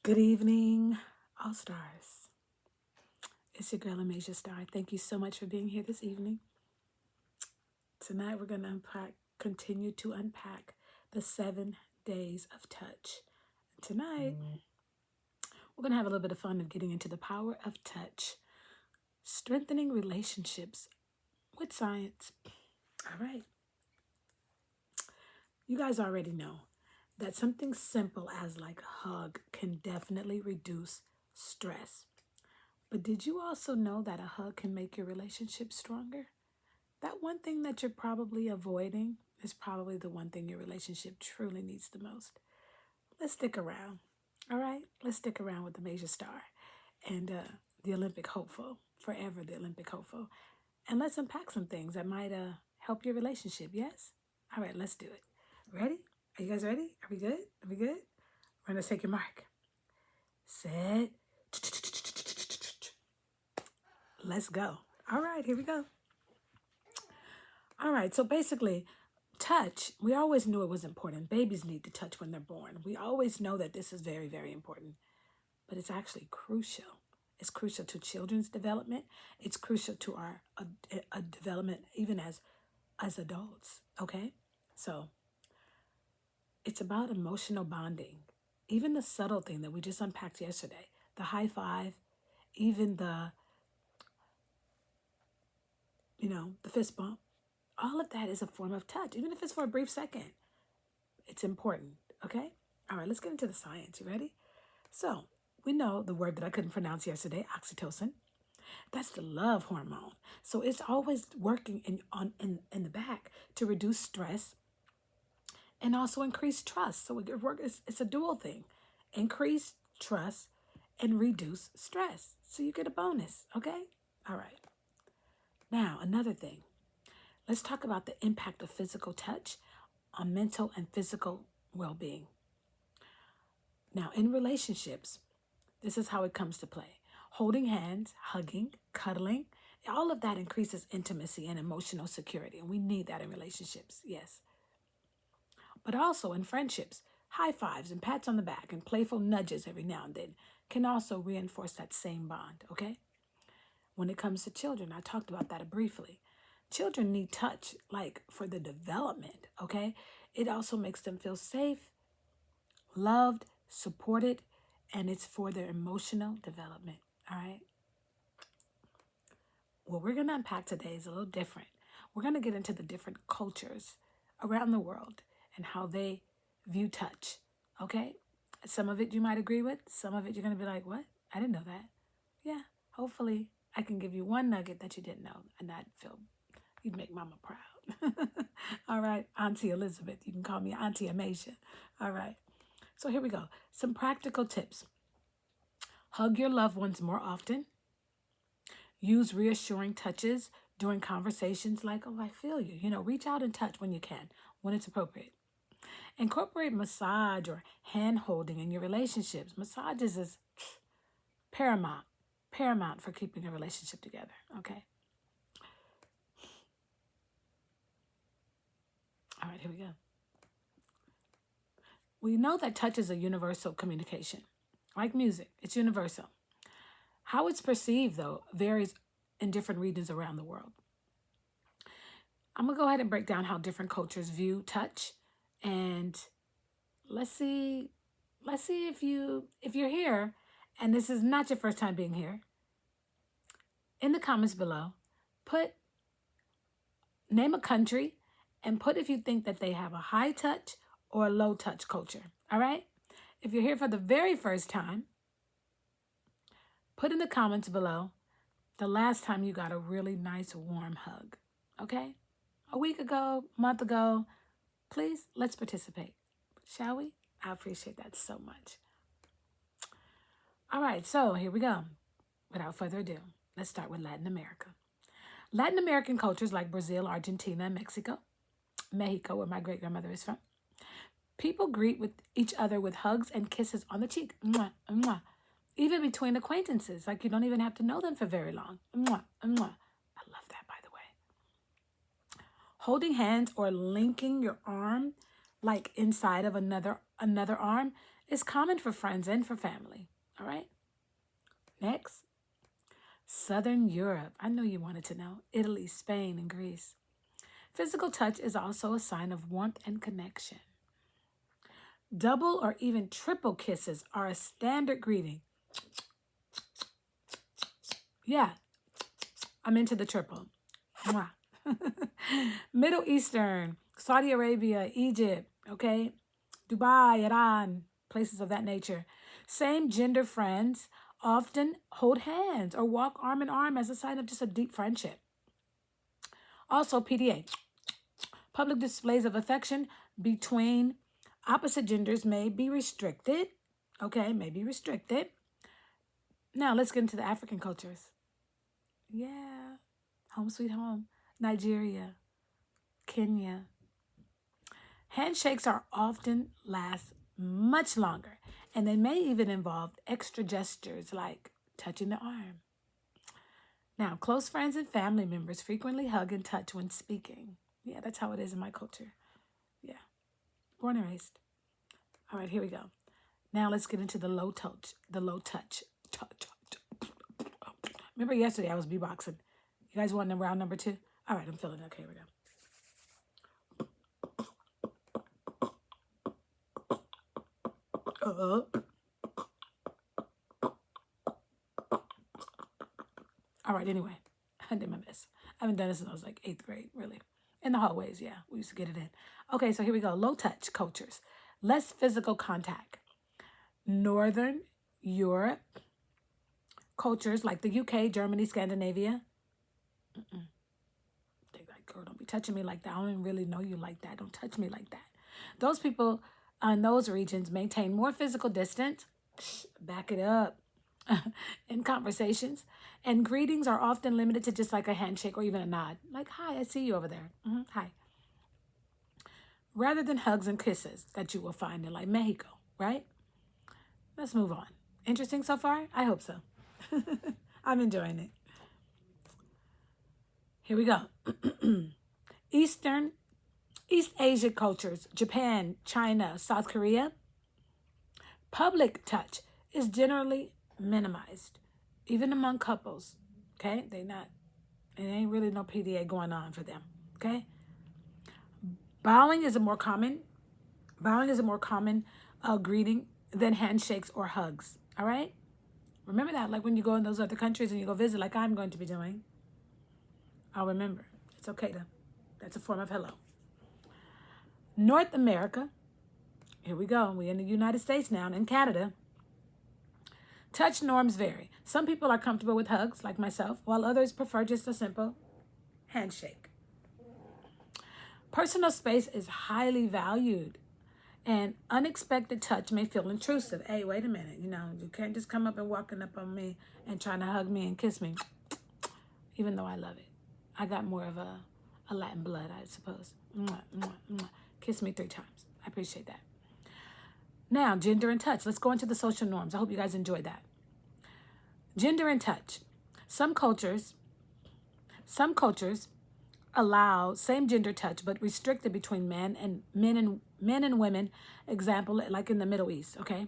Good evening, all stars. It's your girl, Amasia Star. Thank you so much for being here this evening. Tonight, we're going to continue to unpack the 7 days of touch. Tonight, we're going to have a little bit of fun of getting into the power of touch, strengthening relationships with science. All right. You guys already know that something simple as like a hug can definitely reduce stress. But did you also know that a hug can make your relationship stronger? That one thing that you're probably avoiding is probably the one thing your relationship truly needs the most. Let's stick around. All right? Let's stick around with the Major Star and the Olympic hopeful, forever the Olympic hopeful. And let's unpack some things that might help your relationship. Yes? All right, let's do it. Ready? Are you guys ready? Are we good? Are we good? We're going to take your mark. Set. Let's go. All right, here we go. All right, so basically, touch, we always knew it was important. Babies need to touch when they're born. We always know that this is very, very important, but it's actually crucial. It's crucial to children's development. It's crucial to our development even as adults, okay? So it's about emotional bonding. Even the subtle thing that we just unpacked yesterday, the high five, even the fist bump, all of that is a form of touch, even if it's for a brief second. It's important, okay? All right, let's get into the science. You ready? So, we know the word that I couldn't pronounce yesterday, oxytocin. That's the love hormone. So it's always working in the back to reduce stress and also increase trust. So it's a dual thing. Increase trust and reduce stress. So you get a bonus, okay? All right. Now, another thing. Let's talk about the impact of physical touch on mental and physical well-being. Now, in relationships, this is how it comes to play. Holding hands, hugging, cuddling, all of that increases intimacy and emotional security. And we need that in relationships, yes. But also in friendships, high fives and pats on the back and playful nudges every now and then can also reinforce that same bond, okay? When it comes to children, I talked about that briefly. Children need touch, like for the development, okay? It also makes them feel safe, loved, supported, and it's for their emotional development, all right? What we're going to unpack today is a little different. We're going to get into the different cultures around the world and how they view touch, okay? Some of it you might agree with. Some of it you're going to be like, what? I didn't know that. Yeah, hopefully I can give you one nugget that you didn't know, and I'd feel you'd make mama proud. All right, Auntie Elizabeth. You can call me Auntie Amasia. All right. So here we go. Some practical tips. Hug your loved ones more often. Use reassuring touches during conversations like, oh, I feel you. Reach out and touch when you can, when it's appropriate. Incorporate massage or hand holding in your relationships. Massages is paramount for keeping a relationship together, okay? All right, here we go. We know that touch is a universal communication. Like music, it's universal. How it's perceived, though, varies in different regions around the world. I'm going to go ahead and break down how different cultures view touch, and let's see if you're here and this is not your first time being here. In the comments below, name a country and put if you think that they have a high touch or a low touch culture. All right? If you're here for the very first time, put in the comments below the last time you got a really nice warm hug. Okay? A week ago, month ago, please, let's participate. Shall we? I appreciate that so much. All right, so here we go. Without further ado, let's start with Latin America. Latin American cultures like Brazil, Argentina, and Mexico, where my great-grandmother is from, people greet with each other with hugs and kisses on the cheek. Mwah, mwah. Even between acquaintances, like you don't even have to know them for very long. Mwah, mwah. I love that, by the way. Holding hands or linking your arm like inside of another arm It's common for friends and for family. All right. Next, Southern Europe. I know you wanted to know. Italy, Spain, and Greece. Physical touch is also a sign of warmth and connection. Double or even triple kisses are a standard greeting. Yeah, I'm into the triple. Mwah. Middle Eastern, Saudi Arabia, Egypt, okay? Dubai, Iran, places of that nature. Same gender friends often hold hands or walk arm in arm as a sign of just a deep friendship. Also, PDA, public displays of affection between opposite genders may be restricted. Okay, may be restricted. Now, let's get into the African cultures. Yeah, home sweet home. Nigeria, Kenya. Handshakes are often last much longer, and they may even involve extra gestures like touching the arm. Now, close friends and family members frequently hug and touch when speaking. Yeah, that's how it is in my culture. Yeah, born and raised. All right, here we go. Now let's get into the low touch. The low touch. Remember yesterday I was beatboxing. You guys want round number 2? All right, I'm feeling okay. Here we go. All right, anyway, I did my best. I haven't done this since I was like 8th grade, really. In the hallways, yeah, we used to get it in. Okay, so here we go. Low touch cultures. Less physical contact. Northern Europe cultures like the UK, Germany, Scandinavia. They're like, girl, don't be touching me like that. I don't even really know you like that. Don't touch me like that. Those people in those regions maintain more physical distance. Back it up. In conversations, and greetings are often limited to just like a handshake or even a nod, like, hi, I see you over there. Hi. Rather than hugs and kisses that you will find in like Mexico, right? Let's move on. Interesting so far? I hope so. I'm enjoying it. Here we go. East Asia cultures, Japan, China, South Korea. Public touch is generally minimized, even among couples. Okay, it ain't really no PDA going on for them. Okay, bowing is a more common greeting than handshakes or hugs. All right, remember that. Like when you go in those other countries and you go visit, like I'm going to be doing. I'll remember. It's okay to. That's a form of hello. North America. Here we go. We're in the United States now and in Canada. Touch norms vary. Some people are comfortable with hugs, like myself, while others prefer just a simple handshake. Personal space is highly valued, and unexpected touch may feel intrusive. Hey, wait a minute. You can't just come up and walking up on me and trying to hug me and kiss me, even though I love it. I got more of a Latin blood, I suppose. Mwah, mwah, mwah. Kiss me 3 times. I appreciate that. Now, gender and touch. Let's go into the social norms. I hope you guys enjoyed that. Gender and touch. Some cultures allow same gender touch, but restrict it between men and women. Example, like in the Middle East. Okay.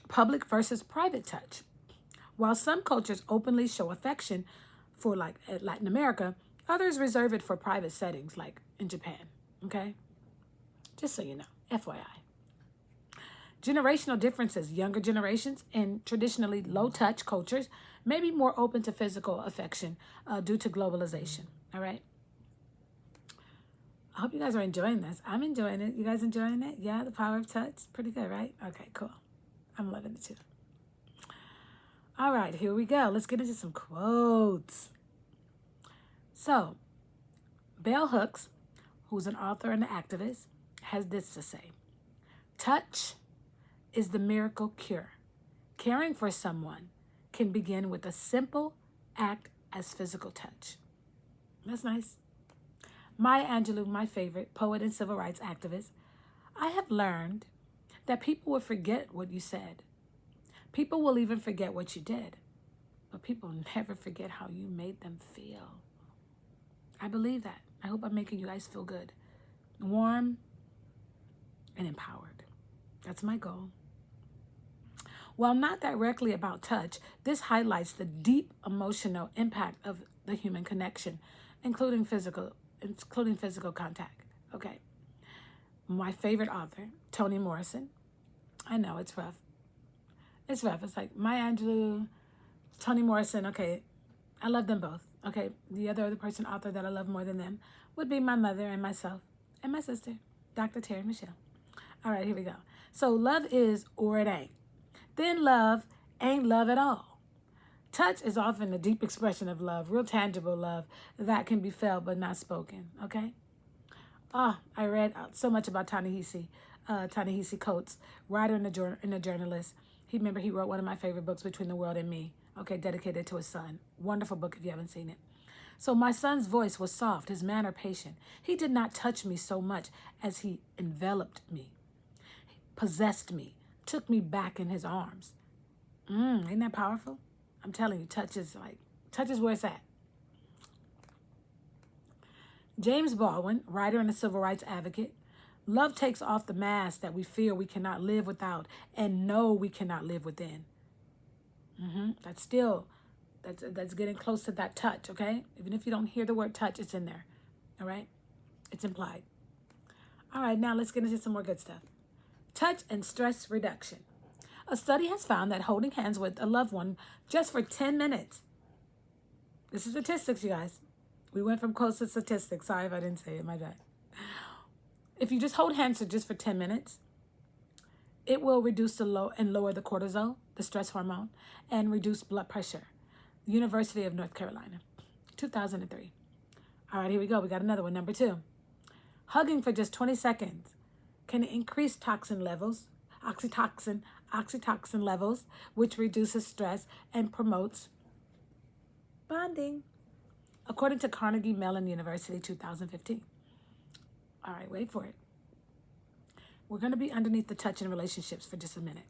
Public versus private touch. While some cultures openly show affection for like Latin America, others reserve it for private settings, like in Japan. Okay. Just so you know, FYI. Generational differences. Younger generations in traditionally low-touch cultures may be more open to physical affection due to globalization. All right? I hope you guys are enjoying this. I'm enjoying it. You guys enjoying it? Yeah, the power of touch. Pretty good, right? Okay, cool. I'm loving it too. All right, here we go. Let's get into some quotes. So, Bell Hooks, who's an author and an activist, has this to say. Touch is the miracle cure. Caring for someone can begin with a simple act as physical touch. That's nice. Maya Angelou, my favorite poet and civil rights activist, I have learned that people will forget what you said. People will even forget what you did. But people never forget how you made them feel. I believe that. I hope I'm making you guys feel good, warm, and empowered. That's my goal. While not directly about touch, this highlights the deep emotional impact of the human connection, including physical contact. Okay. My favorite author, Toni Morrison. I know it's rough. It's rough. It's like Maya Angelou, Toni Morrison. Okay, I love them both. Okay, the other person author that I love more than them would be my mother and myself and my sister, Dr. Terry Michelle. All right, here we go. So love is or it ain't. Then love ain't love at all. Touch is often a deep expression of love, real tangible love that can be felt but not spoken. Okay. I read so much about Ta-Nehisi Coates, writer and a journalist. He wrote one of my favorite books, Between the World and Me. Okay, dedicated to his son. Wonderful book if you haven't seen it. So my son's voice was soft, his manner patient. He did not touch me so much as he enveloped me, possessed me, took me back in his arms. Ain't that powerful? I'm telling you, touch is where it's at. James Baldwin, writer and a civil rights advocate, love takes off the mask that we fear we cannot live without and know we cannot live within. That's getting close to that touch, okay? Even if you don't hear the word touch, it's in there, all right? It's implied. All right, now let's get into some more good stuff. Touch and stress reduction. A study has found that holding hands with a loved one just for 10 minutes. This is statistics, you guys. We went from close to statistics. Sorry if I didn't say it, my bad. If you just hold hands for 10 minutes, it will reduce lower the cortisol, the stress hormone, and reduce blood pressure. University of North Carolina, 2003. All right, here we go. We got another one, number 2. Hugging for just 20 seconds can increase toxin levels, oxytocin levels, which reduces stress and promotes bonding, according to Carnegie Mellon University, 2015. All right, wait for it. We're going to be underneath the touch in relationships for just a minute.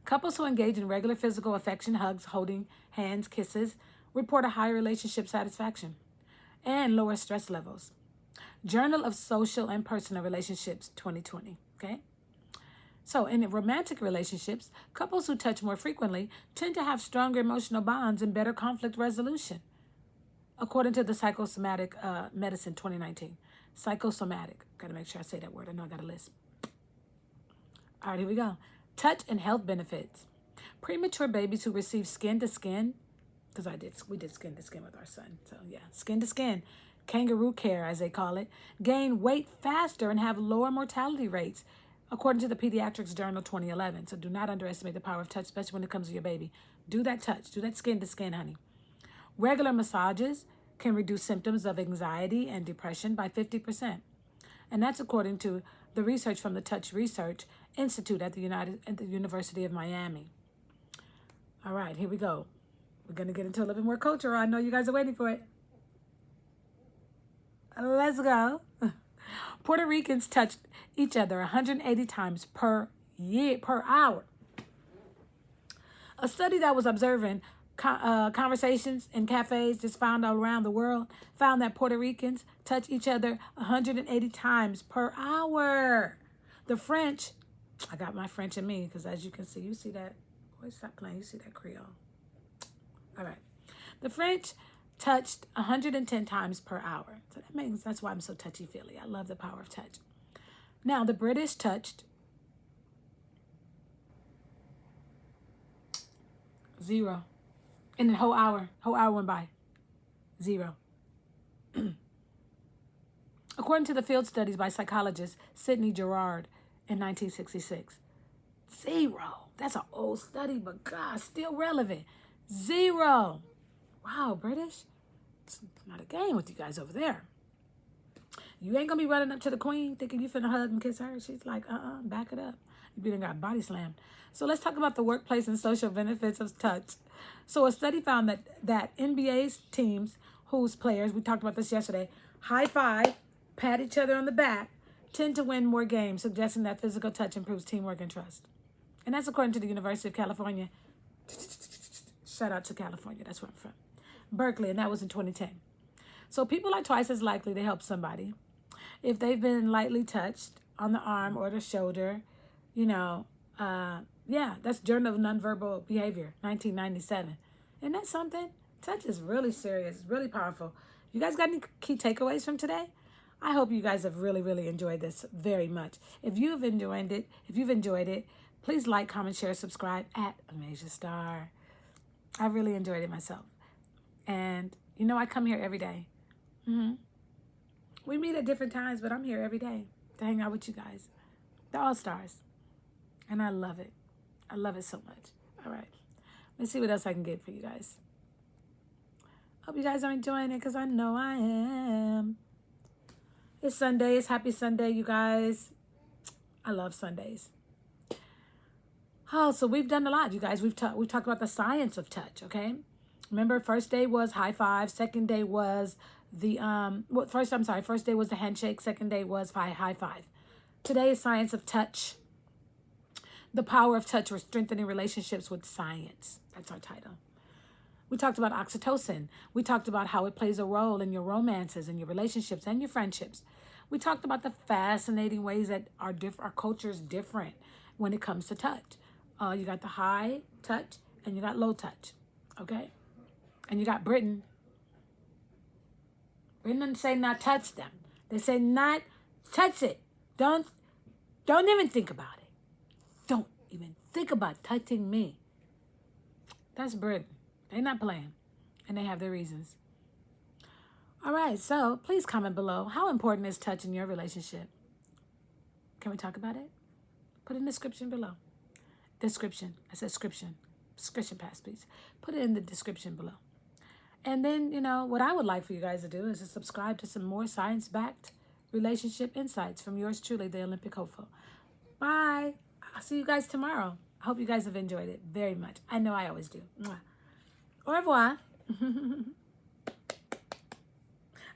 Couples who engage in regular physical affection, hugs, holding hands, kisses, report a higher relationship satisfaction and lower stress levels. Journal of Social and Personal Relationships, 2020, okay? So in romantic relationships, couples who touch more frequently tend to have stronger emotional bonds and better conflict resolution, according to the Psychosomatic Medicine, 2019. Psychosomatic. Got to make sure I say that word. I know I got a list. All right, here we go. Touch and health benefits. Premature babies who receive skin to skin, because we did skin to skin with our son. So yeah, skin to skin, kangaroo care as they call it, gain weight faster and have lower mortality rates, according to the Pediatrics Journal 2011. So do not underestimate the power of touch, especially when it comes to your baby. Do that touch. Do that skin to skin, honey. Regular massages can reduce symptoms of anxiety and depression by 50%. And that's according to the research from the Touch Research Institute at the University of Miami. All right, here we go. We're going to get into a little bit more culture. I know you guys are waiting for it. Let's go. Puerto Ricans touched each other 180 times per hour. A study that was observing conversations in cafes just found all around the world found that Puerto Ricans touch each other 180 times per hour. The French, I got my French in me because as you can see, you see that, boy, stop playing, you see that Creole. All right. The French touched 110 times per hour. So that's why I'm so touchy-feely. I love the power of touch. Now, the British touched 0. In the whole hour went by. 0. According to the field studies by psychologist Sidney Girard in 1966. 0. That's an old study, but God, still relevant. 0. Wow, British. It's not a game with you guys over there. You ain't gonna be running up to the queen thinking you finna hug and kiss her. She's like, back it up. You done got body slammed. So let's talk about the workplace and social benefits of touch. So a study found that NBA's teams whose players, we talked about this yesterday, high five, pat each other on the back, tend to win more games, suggesting that physical touch improves teamwork and trust. And that's according to the University of California. Shout out to California. That's where I'm from. Berkeley, and that was in 2010. So people are twice as likely to help somebody if they've been lightly touched on the arm or the shoulder You know, yeah, that's Journal of Nonverbal Behavior, 1997. Isn't that something? Touch is really serious, really powerful. You guys got any key takeaways from today? I hope you guys have really, really enjoyed this very much. If you've enjoyed it, please like, comment, share, subscribe at Amasia Star. I really enjoyed it myself. And you know, I come here every day. We meet at different times, but I'm here every day to hang out with you guys, the All Stars. And I love it. I love it so much. All right. Let's see what else I can get for you guys. Hope you guys are enjoying it because I know I am. It's Sunday. It's happy Sunday, you guys. I love Sundays. Oh, so we've done a lot, you guys. We've talked about the science of touch, okay? Remember, first day was high five. Second day was the first day was the handshake. Second day was high five. Today is science of touch. The power of touch. We're strengthening relationships with science. That's our title. We talked about oxytocin. We talked about how it plays a role in your romances and your relationships and your friendships. We talked about the fascinating ways that our culture is different when it comes to touch. You got the high touch and you got low touch, okay? And you got Britain. Britain doesn't say not touch them. They say not touch it. Don't even think about it. Don't even think about touching me. That's Britain. They're not playing. And they have their reasons. All right, so please comment below. How important is touch in your relationship? Can we talk about it? Put in the description below. Description. I said description. Description pass, please. Put it in the description below. And then, you know, what I would like for you guys to do is to subscribe to some more science-backed relationship insights from yours truly, the Olympic hopeful. Bye. I'll see you guys tomorrow. I hope you guys have enjoyed it very much. I know I always do. Mwah. Au revoir.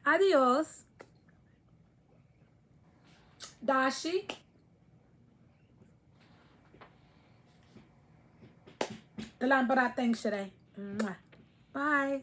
Adios. Dashi. The lambarat things today. Bye.